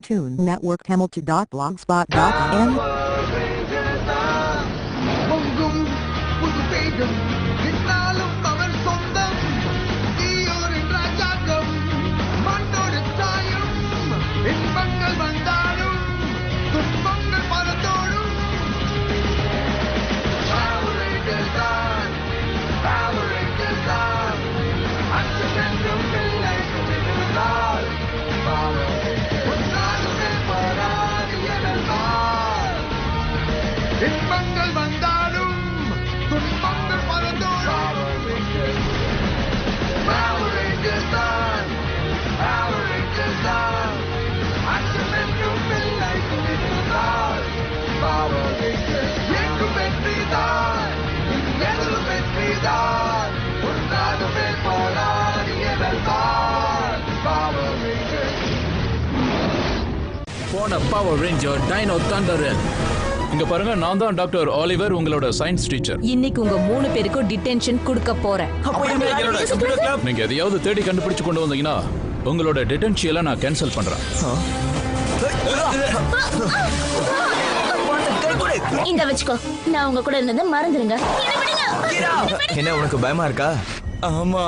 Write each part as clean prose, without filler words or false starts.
Toon Network Hamilton.blogspot.in பொங்கும் புது தேகம் என்னாலும் அவன் சொந்தம் தீயோரின் ராஜாங்கம் மண்ணோடு சாயும் இன்பங்கள் வந்தாலும் துன்பங்கள் பலத்தோடும் Power Rangers தான் அச்சமென்றும் இல்லை துணிந்தால் Power Rangers ஒன்றாலுமே போராடி எழலாம் இன்பங்கள் வந்தாலும் துன்பங்கள் பலத்தோடும் Power Rangers தான் அச்சமென்றும் இல்லை துணிந்தால் Power Rangers எங்கும் வெற்றிதான் எதிலும் வெற்றிதான் ஒன்றாலுமே போராடி எழலாம் Power Rangers போன பவர் ரேஞ்சர் டைனோ தண்டரன். இங்க பாருங்க, நான் தான் டாக்டர் ஆலிவர், உங்களோட சயின்ஸ் டீச்சர். இன்னைக்கு உங்க 3 பேருக்கும் டிடென்ஷன் கொடுக்க போறேன். நீங்க எதையாவது தேடி கண்டுபிடிச்சு கொண்டு வந்தீங்கன்னா உங்களோட டிடென்ஷியலை நான் கேன்சல் பண்றேன். இந்த வச்சுக்கோ, நான் உங்க கூட இருந்ததை மறந்துருங்க. என்ன உனக்கு பயமா இருக்கா? ஆமா,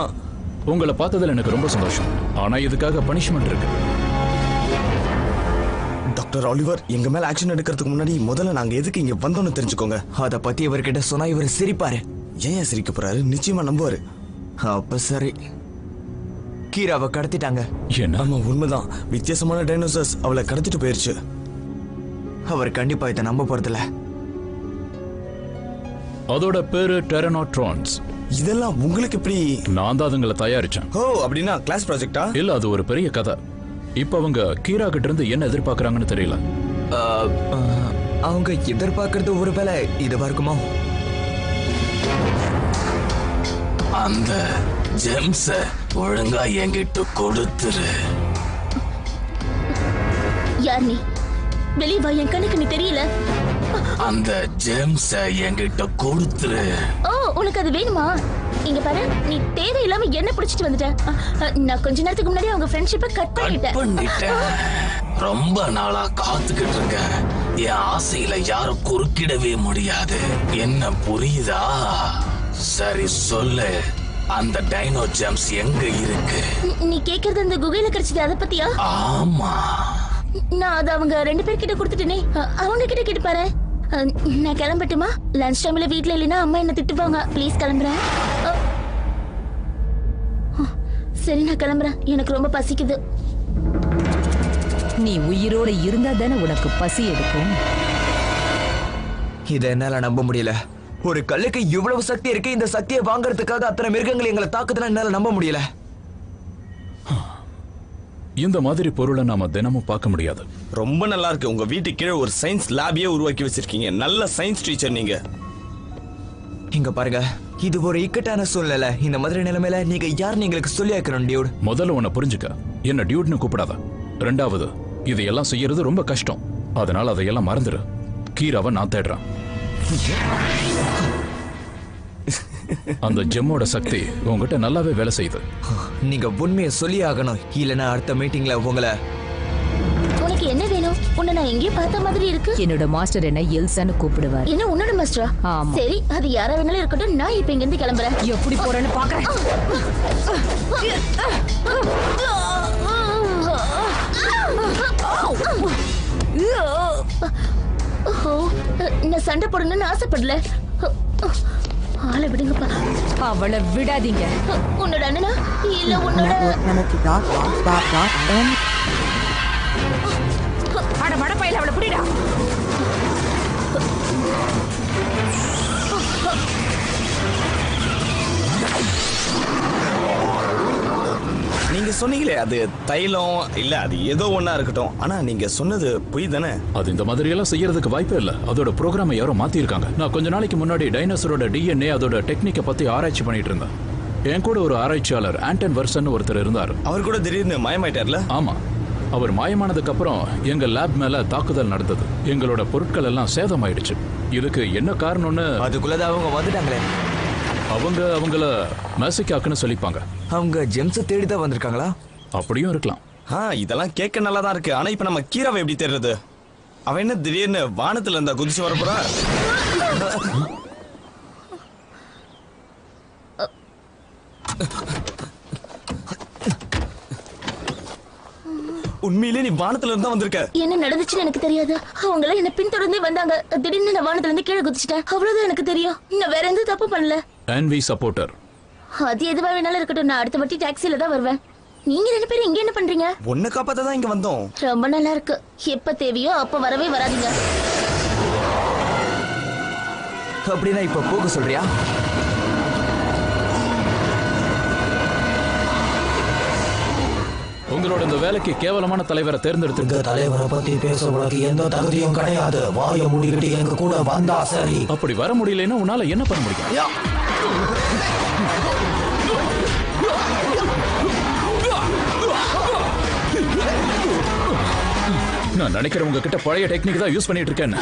உங்களை பார்த்ததுல எனக்கு ரொம்ப சந்தோஷம். ஆனா இதுக்காக பனிஷ்மெண்ட் இருக்கு. டாக்டர் ஆலிவர், எங்க மேல ஆக்ஷன் எடுக்கிறதுக்கு முன்னாடி முதல்ல நாங்க எதுக்கு இங்க வந்தோம்னு தெரிஞ்சுக்கோங்க. அத பத்தி இவர்கிட்ட சொன்னா இவர் சிரிப்பாரு. ஏன் சிரிக்க போறாரு? நிச்சயமா நம்புவாரு. அப்ப சரி, கீராவை கடத்திட்டாங்க. என்ன? ஆமா, உண்மைதான். வித்தியாசமான டைனோசர்ஸ் அவளை கடத்திட்டு போயிருச்சு. அவர் கண்டிப்பா இதை நம்ப போறதில்ல. அதோட பேரு டெரனோட்ரான்ஸ். இதெல்லாம் உங்களுக்கு எப்படி? நான் தான் அதுங்களை தயாரிச்சேன். ஓ, அப்படின்னா கிளாஸ் ப்ராஜெக்டா? இல்ல, அது ஒரு பெரிய கதை. இப்ப அவங்க கீரா கிட்ட இருந்து என்ன எதிர்பார்க்கறாங்கன்னு தெரியல. அவங்க எதிர்பார்க்கறது ஒருவேளை இதுவா இருக்குமோ? அந்த ஜெம்ஸ ஒழுங்கா என்கிட்ட கொடுத்துரு. யார் நீ? வெளியே வா, என் கண்ணுக்கு நீ தெரியல. அந்த ஜெம்ஸ என்கிட்ட கொடுத்துரு. ஓ, உனக்கு அது வேணுமா? இங்க பாரு, நீ தேவையில்லாம என்ன பிடிச்சிட்டு வந்துட்ட. நான் கொஞ்ச நேரத்துக்கு முன்னாடி அவங்க ஃப்ரெண்ட்ஷிப்பை கட் பண்ணிட்டேன். ரொம்ப நாளா காத்துக்கிட்டு இருக்கேன். என் ஆசையில யாரும் குறுக்கிடவே முடியாது. என்ன புரியுதா? சரி சொல்லு, அந்த டைனோ ஜெம்ஸ் எங்க இருக்கு? நீ கேக்குறது அந்த குகையில கிடைச்சது, அதை பத்தியா? ஆமா, நான் அதை அவங்க 2 பேர்கிட்ட கொடுத்துட்டேனே. அவங்க கிட்ட கேட்டு பாரு. நான் கிளம்பட்டுமா? லஞ்ச் டைம்ல வீட்ல இல்லைன்னா அம்மா என்ன திட்டுவாங்க. ப்ளீஸ் கிளம்புறேன். சரி, நான் கிளம்புறேன். எனக்கு ரொம்ப பசிக்குது. நீ உயிரோட இருந்தா தானே உனக்கு பசி எடுக்கும். இதை என்னால நம்ப முடியல. ஒரு கல்லுக்கு இவ்வளவு சக்தி இருக்கு. இந்த சக்தியை வாங்கறதுக்காக அத்தனை மிருகங்கள் எங்களை தாக்குதுன்னா என்னால நம்ப முடியல. இந்த மாதிரி பொருளை நாம தினமும் பார்க்க முடியாது. ரொம்ப நல்லா இருக்கு. உங்க வீட்டு கீழே ஒரு சயின்ஸ் லேபையே உருவாக்கி வச்சிருக்கீங்க. நல்ல சயின்ஸ் டீச்சர் நீங்க. இங்க பாருங்க, இது ஒரு இக்கட்டான சூழ்நிலை. இந்த மாதிரி நிலைமையில நீங்க யாருன்னு எங்களுக்கு சொல்லி வைக்கணும் டியூட். முதல்ல உன்னை புரிஞ்சுக்க, என்ன டியூட்னு கூப்பிடாத. ரெண்டாவது, இதையெல்லாம் செய்யறது ரொம்ப கஷ்டம். அதனால அதையெல்லாம் மறந்துடு. கீராவை நான் தேடுறேன். அந்த ஜெம்மோட சக்தி உங்ககிட்ட நல்லாவே வேலை செய்யுது. நீங்க உண்மையை சொல்லி ஆகணும், இல்லைன்னா அடுத்த மீட்டிங்ல உங்களை. உனக்கு என்ன வேணும்? உன்னை நான் எங்கேயும் பார்த்த மாதிரி இருக்கு. என்னோட மாஸ்டர் என்ன எல்சான்னு கூப்பிடுவார். என்ன உன்னோட மாஸ்டரா? ஆமா. சரி, அது யாரா வேணாலும் இருக்கட்டும். நான் இப்ப இங்க இருந்து கிளம்புறேன். எப்படி போறேன்னு பாக்குறேன். நான் சண்டை போடணும்னு ஆசைப்படல. ஆளை விடுங்கப்பா. அவளை விடாதீங்க. உன்னோட அண்ணனா இல்ல உன்னோட? Hamilton.blogspot.in அட மடப்பையில அவளை புடிடா. நீங்க சொன்னீங்களே அது தைலம் இல்ல, அது ஏதோ ஒண்ணா இருக்கட்டும். ஆனா நீங்க சொன்னது பொய் தானே? அது இந்த மாதிரி எல்லாம் செய்யறதுக்கு வாய்ப்பே இல்ல. அதோட ப்ரோக்ராமை யாரோ மாத்தி இருக்காங்க. நான் கொஞ்ச நாளைக்கு முன்னாடி டைனோசரோட டிஎன்ஏ அதோட டெக்னிக்கை பத்தி ஆராய்ச்சி பண்ணிட்டு இருந்தேன். என் கூட ஒரு ஆராய்ச்சியாளர் ஆண்டன் வர்சன் ஒருத்தர் இருந்தார். அவர் கூட திடீர்னு மாயமாயிட்டார்ல? ஆமா, அவர் மாயமானதுக்கு அப்புறம் எங்க லேப் மேல தாக்குதல் நடந்தது. எங்களோட பொருட்கள் எல்லாம் சேதமாயிடுச்சு. இதுக்கு என்ன காரணம்னு அதுக்குள்ளதான் அவங்க வந்துட்டாங்களே. அவங்கள மேசிக்காக்குன்னு சொல்லிப்பாங்க. அவங்க ஜெம்ஸை தேடி தான் வந்திருக்காங்களா? அப்படியும் இருக்கலாம். இதெல்லாம் கேட்க நல்லா தான் இருக்கு. ஆனா இப்ப நம்ம கீராவை எப்படி தேடுறது? அவன் என்ன திடீர்னு வானத்துல இருந்தா குதிச்சு வரப்போறா? உண்மையிலே நீ வானத்துல இருந்தா வந்திருக்க. என்ன நடந்துச்சுன்னு எனக்கு தெரியாது. அவங்க எல்லாம் என்ன பின்தொடர்ந்தே வந்தாங்க. திடீர்னு நான் வானத்துல இருந்து கீழே குதிச்சிட்டேன். அவ்வளவுதான் எனக்கு தெரியும். நான் வேற எந்த தப்பு பண்ணல. NV supporter. அது எதுவா வேணாலும் இருக்கட்டும். நான் அடுத்த வாட்டி டாக்ஸில தான் வருவேன். நீங்க 2 பேரும் இங்க என்ன பண்றீங்க? உன்னை காப்பாத்த தான் இங்க வந்தோம். ரொம்ப நல்லா இருக்கு. எப்ப தேவையோ அப்ப வரவே வராதீங்க. அப்படின்னா இப்ப போக சொல்றியா? உங்களோட இந்த வேலைக்கு கேவலமான தலைவரை தேர்ந்தெடுத்து தலைவரை பத்தி பேச உனக்கு எந்த தகுதியும் கிடையாது. வாய மூடிக்கிட்டு எங்க கூட வந்தா சரி. அப்படி வர முடியலன்னா உன்னால என்ன பண்ண முடியும்? நான் நினைக்கிறேன் உங்ககிட்ட பழைய டெக்னிக் தான் யூஸ் பண்ணிட்டு இருக்கேன்.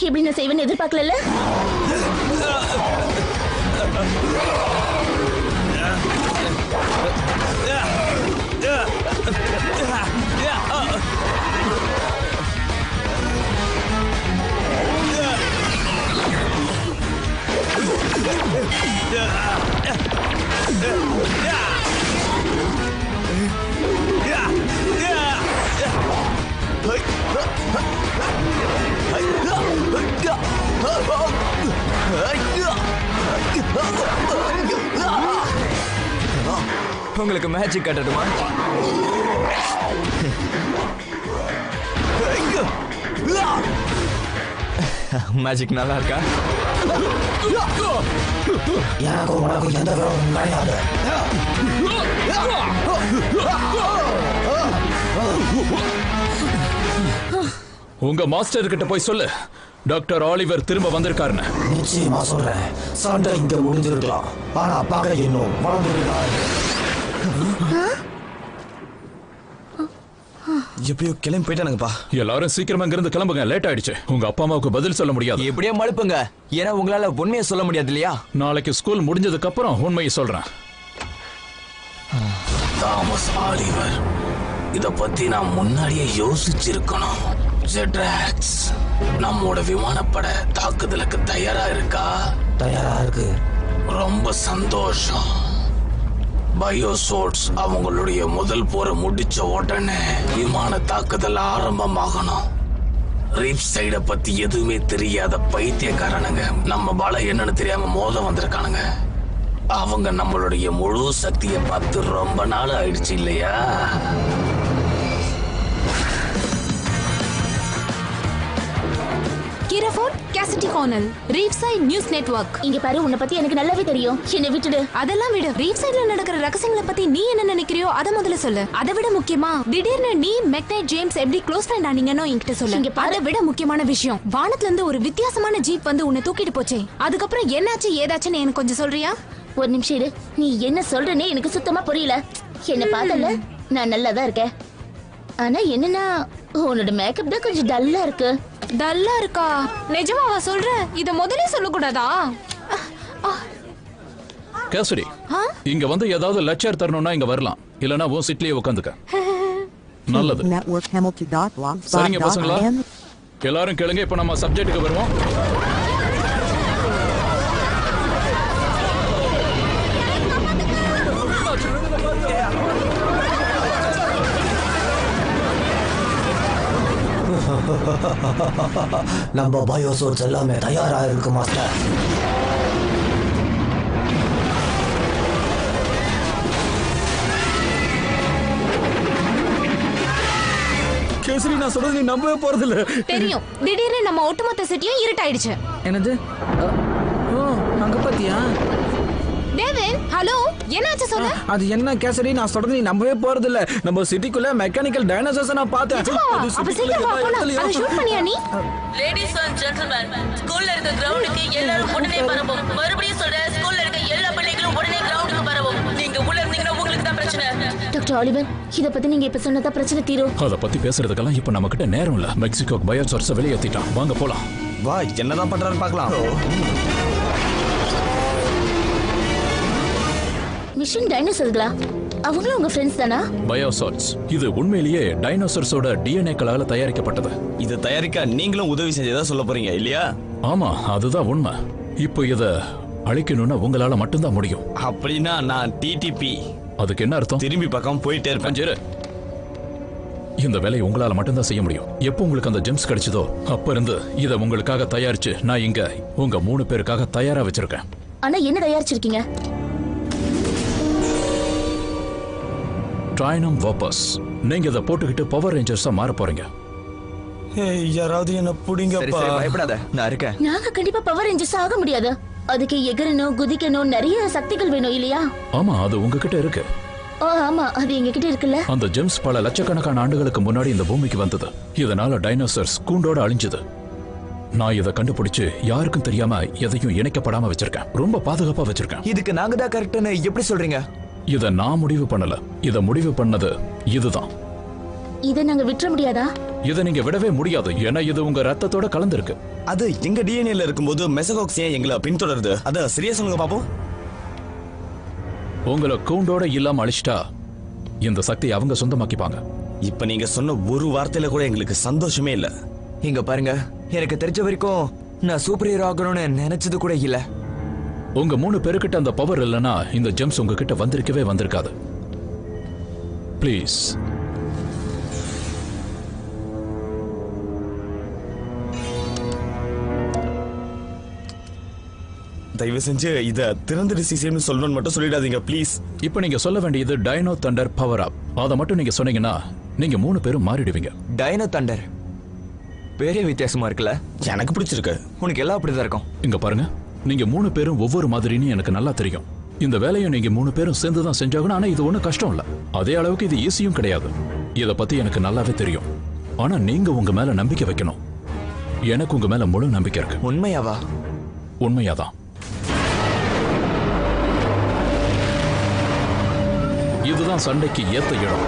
எப்படி நான் செய்வேன்னு எதிர்பார்க்கல. உங்களுக்கு மேஜிக் காட்டட்டுமா? மேஜிக் நல்லா இருக்கா? எனக்கு உனக்கு எந்த விரோதமும் கிடையாது. உங்க மாஸ்டர் கிட்ட போய் சொல்லு, டாக்டர் ஆலிவர் திரும்ப வந்திருக்காருன்னு. நிச்சயமா சொல்றேன். சண்டை இங்க முடிஞ்சிருக்கலாம், ஆனா பகை இன்னும் வளர்ந்துருக்காரு. எப்படியோ கிளம்பி போயிட்டானுங்கப்பா. எல்லாரும் சீக்கிரமா இங்கிருந்து கிளம்புங்க, லேட் ஆயிடுச்சு. உங்க அப்பா அம்மாவுக்கு பதில் சொல்ல முடியாது. எப்படியோ மழுப்புங்க, ஏன்னா உங்களால உண்மையை சொல்ல முடியாது இல்லையா? நாளைக்கு ஸ்கூல் முடிஞ்சதுக்கு அப்புறம் உண்மையை சொல்றேன். தாமஸ் ஆலிவர், இத பத்தி நான் முன்னாடியே யோசிச்சிருக்கணும். ஜெட்ராக்ஸ், நம்மோட விமானப்பட தாக்குதலுக்கு தயாரா இருக்கா? தயாரா இருக்கு. ரொம்ப சந்தோஷம். பயோசோட்ஸ் அவங்களுடைய முதல் போரை முடிச்ச உடனே விமான தாக்குதல் ஆரம்பமாகணும். ரீப் சைட பத்தி எதுவுமே தெரியாத பைத்தியக்காரனுங்க நம்ம பலம் என்னன்னு தெரியாம மோத வந்திருக்கானுங்க. அவங்க நம்மளுடைய முழு சக்தியை பார்த்து ரொம்ப நாள் ஆயிடுச்சு இல்லையா? கிரஃபோர்ட் கேசிட்டி கார்னல் ரீஃப்சைட் நியூஸ் நெட்வொர்க். இங்க பாரு, உன்னை பத்தி எனக்கு நல்லாவே தெரியும். என்னை விட்டுடு. அதெல்லாம் விடு. ரீஃப்சைட்ல நடக்கிற ரகசியங்களை பத்தி நீ என்ன நினைக்கிறியோ அத முதல்ல சொல்லு. அதை விட முக்கியமா திடீர்னு நீ மெக்னைட் ஜேம்ஸ் எப்படி க்ளோஸ் ஃப்ரெண்ட் ஆனீங்கன்னு என்கிட்ட சொல்லு. இங்க பாரு, அதை விட முக்கியமான விஷயம், வானத்துல இருந்து ஒரு வித்தியாசமான ஜீப் வந்து உன்னை தூக்கிட்டு போச்சே, அதுக்கப்புறம் என்னாச்சு ஏதாச்சுன்னு எனக்கு கொஞ்சம் சொல்றியா? ஒரு நிமிஷம் இரு. நீ என்ன சொல்றேன்னு எனக்கு சுத்தமா புரியல. என்ன பார்த்தல, நான் நல்லா தான் இருக்கேன். ஆனா என்னன்னா உன்னோட மேக்கப் தான் கொஞ்சம் டல்லா இருக்கு. டல்லா இருக்கா? நிஜமாவா சொல்ற? இத முதல்ல சொல்லக்கூடாதா? கேசரி, இங்க வந்து ஏதாவது லெக்சர் தரணும்னா இங்க வரலாம், இல்லனா உன் சீட்லயே உட்காந்துக்க. நல்லது. சரிங்க பசங்களா, எல்லாரும் கேளுங்க. இப்ப நம்ம சப்ஜெக்ட்டுக்கு வருவோம். நம்ம பயோசோர்ஸ் எல்லாமே தயாரா இருக்கு மாஸ்டர். கேசரி, நான் சொல்றது நீ நம்பவே போறது இல்ல. தெரியும். திடீர்னு நம்ம ஒட்டுமொத்த சிட்டியும் இருட்டாயிடுச்சு. என்னது? ஓ, அங்க பாத்தியா? டேவிட் ஹலோ என்னாச்சு சொல்லு. அது என்ன கேசரி, நான் சொல்றது நீ நம்பவே போறது இல்ல. நம்ம சிட்டிக்குள்ள மெக்கானிக்கல் டைனோசர்ஸ் நான் பார்த்தேன். அப்ப சீக்கிரம் வா போலாம். அத ஷூட் பண்ணியா நீ? லேடிஸ் அண்ட் ஜென்டில்மேன், ஸ்கூல்ல இருக்க கிரவுண்டுக்கு எல்லாரும் உடனே வரவும். மறுபடியும் சொல்றேன், ஸ்கூல்ல இருக்க எல்லா பிள்ளைகளும் உடனே கிரவுண்டுக்கு வரவும். நீங்க உள்ள இருந்தீங்கன்னா உங்களுக்கு தான் பிரச்சனை. டாக்டர் ஆலிவர், இத பத்தி நீங்க இப்ப சொன்னதா பிரச்சனை தீரும். அத பத்தி பேசுறதுக்கெல்லாம் இப்ப நம்ம கிட்ட நேரம் இல்ல. மெக்சிகோ பயோசார்ஸ வெளியேத்திட்டான். வாங்க போலாம். வா, என்னதான் பண்றான்னு பார்க்கலாம். மிஷன் டைனோசர்ஸ்களா? அவங்களும் உங்க ஃப்ரெண்ட்ஸ் தானா? பயோசார்ஸ் இது உண்மையிலேயே டைனோசர்ஸோட டிஎன்ஏக்களால தயாரிக்கப்பட்டது. இதை தயாரிக்க நீங்களும் உதவி செஞ்சதா சொல்ல போறீங்க இல்லையா? ஆமா, அதுதான் உண்மை. இப்போ இத அழிக்கணும்னா உங்களால மட்டும்தான் முடியும். அப்படின்னா நான் டிடிபி. அதுக்கு என்ன அர்த்தம்? திரும்பி பக்கம் போயிட்டே இருப்பேன். இந்த வேலையை உங்களால மட்டும்தான் செய்ய முடியும். எப்போ உங்களுக்கு அந்த ஜெம்ஸ் கிடைச்சதோ அப்ப இருந்து இத உங்களுக்காக தயாரிச்சு நான் இங்க உங்க 3 பேருக்காக தயாரா வச்சிருக்கேன். ஆனா என்ன தயாரிச்சிருக்கீங்க? ட்ரைனம் வாபஸ். நீங்க இத போட்டுக்கிட்டு பவர் ரேஞ்சர்ஸா மாற போறீங்க. யாராவது என்ன புடிங்கப்பா. பயப்படாத, நான் இருக்கேன். நாங்க கண்டிப்பா பவர் ரேஞ்சர்ஸ் ஆக முடியாது. அதுக்கு எகரணும், குதிக்கணும், நிறைய சக்திகள் வேணும் இல்லையா? ஆமா, அது உங்ககிட்ட இருக்கு. ஆமா, அது எங்ககிட்ட இருக்குல்ல. அந்த ஜெம்ஸ் பல லட்சக்கணக்கான ஆண்டுகளுக்கு முன்னாடி இந்த பூமிக்கு வந்தது. இதனால டைனோசர்ஸ் கூண்டோட அழிஞ்சது. நான் இதை கண்டுபிடிச்சு யாருக்கும் தெரியாம எதையும் இணைக்கப்படாம வச்சிருக்கேன். ரொம்ப பாதுகாப்பா வச்சிருக்கேன். இதுக்கு நாங்க தான் கரெக்ட்னு எப்படி சொல்றீங்க? இத நான் முடிவு பண்ணல. இத முடிவு பண்ணது இதுதான். இத நாங்க விட்டுற முடியாதா? இத நீங்க விடவே முடியாது. ஏன்னா இது உங்க ரத்தத்தோட கலந்திருக்கு. அது எங்க டிஎன்ஏல இருக்கும்போது மெசகாக்ஸ் ஏன் எங்களை பின்தொடருது? அத சரியா சொல்லுங்க பாப்போம். உங்களை கூண்டோட இல்லாம அழிச்சிட்டா இந்த சக்தியை அவங்க சொந்தமாக்கிப்பாங்க. இப்ப நீங்க சொன்ன ஒரு வார்த்தையில கூட எங்களுக்கு சந்தோஷமே இல்ல. இங்க பாருங்க, எனக்கு தெரிஞ்ச வரைக்கும் நான் சூப்பர் ஹீரோ ஆகணும்னு நினைச்சது கூட இல்ல. உங்க 3 பேருக்கிட்ட அந்த பவர் இல்லைன்னா இந்த ஜெம்ஸ் உங்ககிட்ட வந்திருக்கவே வந்திருக்காது. ப்ளீஸ். தயவு செஞ்சு இத திறந்த டிசிஷன் சொல்லணும்னு மட்டும் சொல்லிடாதீங்க ப்ளீஸ். இப்போ நீங்க சொல்ல வேண்டியது டைனோ தண்டர் பவர் அப். அத மட்டும் நீங்க சொன்னீங்கன்னா நீங்க 3 பேரும் மாறிடுவீங்க. டைனோ தண்டர் பேரே வித்தியாசமா இருக்குல்ல? எனக்கு பிடிச்சிருக்கு. உனக்கு எல்லாம் அப்படிதான் இருக்கும். இங்க பாருங்க, நீங்க 3 பேரும் ஒவ்வொரு மாதிரின்னு எனக்கு நல்லா தெரியும். இந்த வேலையை நீங்க 3 பேரும் சேர்ந்து தான் செஞ்சாகணும். ஆனா இது ஒன்றும் கஷ்டம் இல்ல. அதே அளவுக்கு இது ஈஸியும் கிடையாது. இத பத்தி எனக்கு நல்லாவே தெரியும். ஆனா நீங்க உங்க மேல நம்பிக்கை வைக்கணும். எனக்கு உங்க மேல முழு நம்பிக்கை இருக்கு. உண்மையாவா? உண்மையாதான். இதுதான் சண்டைக்கு ஏத்த இடம்.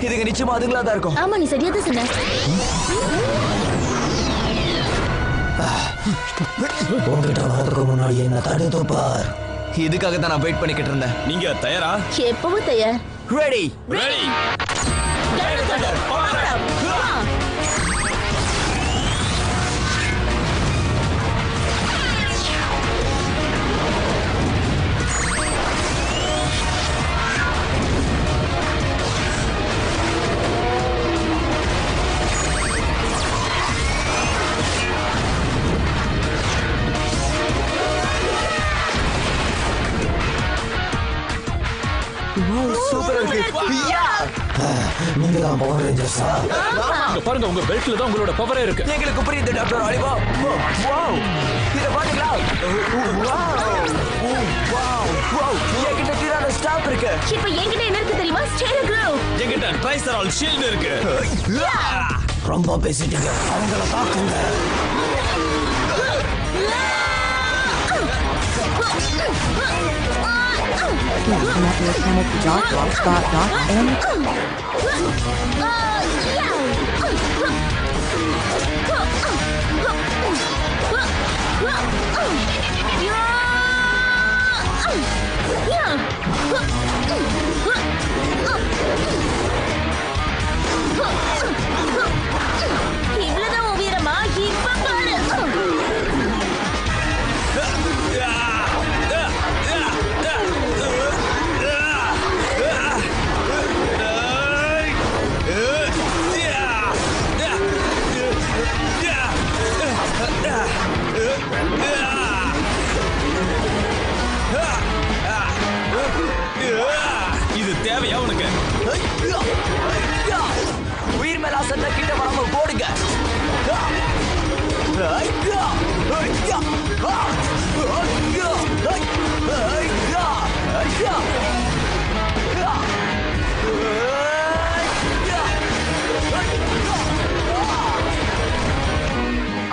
இதுக்கு நிச்சயமா அதுங்களா தான் இருக்கும். ஆமா, நீ சரியா தான் சொன்ன. உங்ககிட்ட வரதுக்கு முன்னாடி என்ன தடுத்து பார். இதுக்காக தான் நான் வெயிட் பண்ணிக்கிட்டு இருந்தேன். நீங்க தயாரா? எப்பவும் தயார். ரெடி. ரெடி. சூப்பரா இருக்கு. நீங்க தான் பவர் ரேஞ்சர்ஸா? பாருங்க, உங்க பெல்ட்ல தான் உங்களோட பவரே இருக்கு. எங்களுக்கு புரியுது டாக்டர் ஆலிவா. வாவ், இத பாத்தீங்களா? வாவ், என்கிட்ட டிரானோ ஸ்டாப் இருக்கு. இப்போ என்கிட்ட என்ன இருக்கு தெரியுமா? Stereo groove. என்கிட்ட ட்ரைசரால் ஷீல்ட் இருக்கு. ரொம்ப பேசிட்டீங்க, அவங்கள தாக்குங்க. இவ்வளவுதான் உயரமா? இப்ப பாரு. இது தேவையா உனக்கு? உயிர் மேல ஆசை கிட்ட வராம போடுங்க.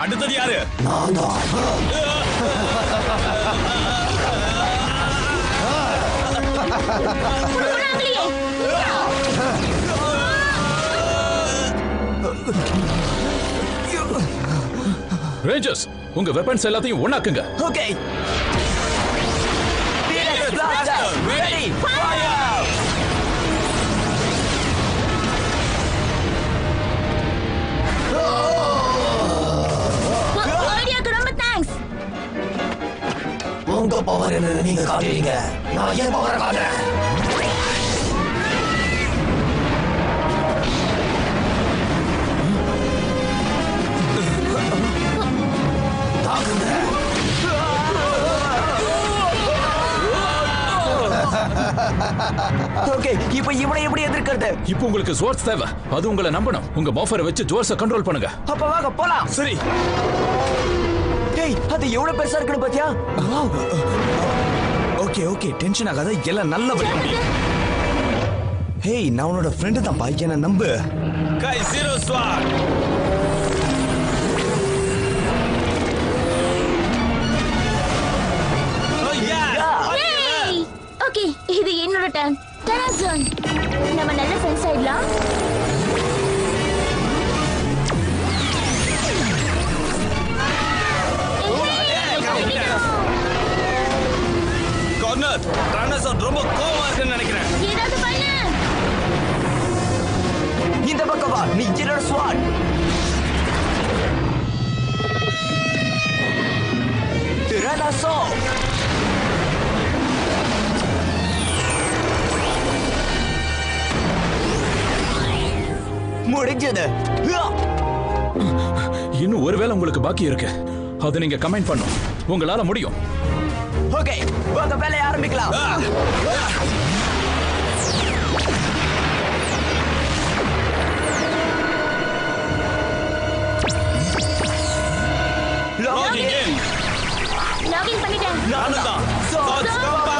அடுத்தது யாரு? நான் தான். ரேஞ்சர்ஸ், உங்க வெப்பன்ஸ் எல்லாத்தையும் ஒண்ணாக்குங்க. ஓகே. Ready fire. ஐடியாக்கு ரொம்ப தேங்க்ஸ். உங்க பவர் என்ன நீங்க காட்டுறீங்க, நான் ஏன் பவரை காட்டுறேன். ஓகே, இப்போ இவனை எப்படி எதிர்க்கிறது? இப்போ உங்களுக்கு ஸ்வாட்ஸ் தேவை. அது உங்களை நம்பணும். உங்க பஃபரை வச்சு ஜோர்ஸை கண்ட்ரோல் பண்ணுங்க. அப்ப வாங்க போலாம். சரி. ஏய், அது எவ்வளவு பெருசா இருக்குன்னு பாத்தியா? ஓகே ஓகே, டென்ஷன் ஆகாத, எல்லாம் நல்ல வழி. ஹேய், நான் உன்னோட ஃப்ரெண்டு தான் பா, என்ன நம்பு. கை ஜீரோ ஸ்வாட். ஓகே, இது என்னோட டர்ன். டராசன், நம்ம நல்ல ஃப்ரெண்ட்ஸ் ஆயிடலாம். கார்னர், ட்ரானோசார் ரொம்ப கோவமா இருக்குன்னு நினைக்கிறேன். ஏதாவது பண்ணு. இந்த பக்கம் வா, நீ என்னோட ஸ்வாட். ட்ரானோசார். முடிஞ்சது. இன்னும் ஒருவேளை உங்களுக்கு பாக்கி இருக்கு. அதை நீங்க கமெண்ட் பண்ணும். உங்களால முடியும். ஓகே, வாங்க வேலையை ஆரம்பிக்கலாம். லாகின் பண்ணிட்டேன். நானும் தான். Swords combine.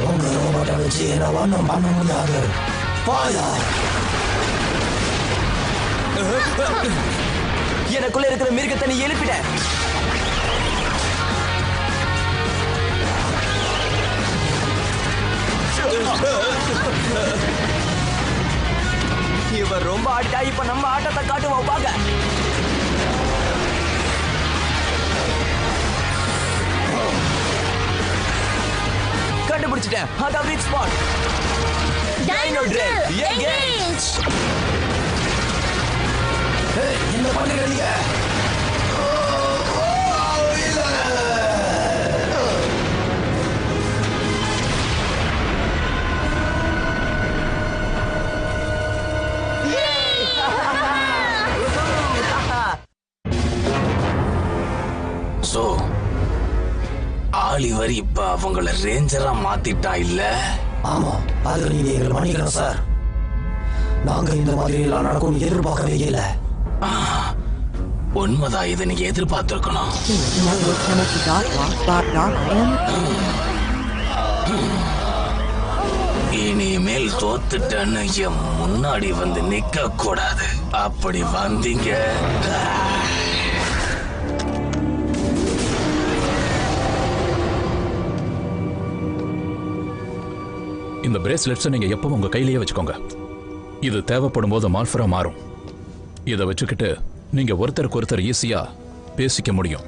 உங்க ரோபோட்டை வச்சு என்ன ஒண்ணும் பண்ண முடியாது. ஃபயர். எனக்குள்ள இருக்கிற மிருகத்தை நீ எழுப்பிட. இவர் ரொம்ப ஆட்டா, இப்ப நம்ம ஆட்டத்தை காட்டுவோம் பாக்க. கண்டுபிடிச்சிட்டேன், அதான் weak spot. Dino drill engage. என்ன பண்ணுறீங்க? சோ ஆலிவர் இப்ப அவங்கள ரேஞ்சரா மாத்திட்டா இல்ல? ஆமா, அதுக்கு நீங்க எங்களை மன்னிக்கணும் சார். நாங்க இந்த மாதிரி எல்லாம் நடக்கும் எதிர்பார்க்கவே இல்லை. உண்மைதான், இதை நீங்க எதிர்பார்த்திருக்கணும். இனிமேல் தோத்துட்டேன்னு என் முன்னாடி வந்து நிக்க கூடாது. அப்படி வந்தீங்க இந்த பிரேஸ்லெட்ஸை நீங்க எப்பவும் உங்க கையிலேயே வச்சுக்கோங்க. இது தேவைப்படும் போது மால்ஃபரா மாறும். இதை வச்சுக்கிட்டு நீங்க ஒருத்தருக்கு ஒருத்தர் ஈஸியா பேசிக்க முடியும்.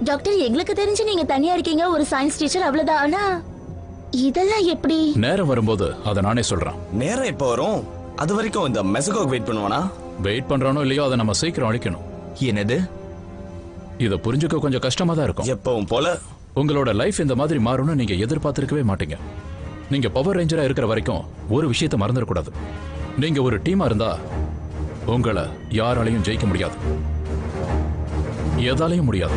டாக்டர், எங்களுக்கு தெரிஞ்சு நீங்க தனியா இருக்கீங்க, ஒரு சயின்ஸ் டீச்சர், அவ்வளவுதான். ஆனா இதெல்லாம் எப்படி? நேரம் வரும்போது அதை நானே சொல்றேன். நேரம் எப்போ வரும்? அது வரைக்கும் இந்த மெசகோக் வெயிட் பண்ணுவானா? வெயிட் பண்றானோ இல்லையோ, அதை நம்ம சீக்கிரம் அழிக்கணும். என்னது? இதை புரிஞ்சுக்க கொஞ்சம் கஷ்டமா தான் இருக்கும். எப்பவும் போல உங்களோட லைஃப் இந்த மாதிரி மாறும்னு நீங்க எதிர்பார்த்திருக்கவே மாட்டீங்க. நீங்க பவர் ரேஞ்சரா இருக்கிற வரைக்கும் ஒரு விஷயத்தை மறந்துடக்கூடாது. நீங்க ஒரு டீமா இருந்தா உங்களை யாராலையும் ஜெயிக்க முடியாது. எதாலையும் முடியாது.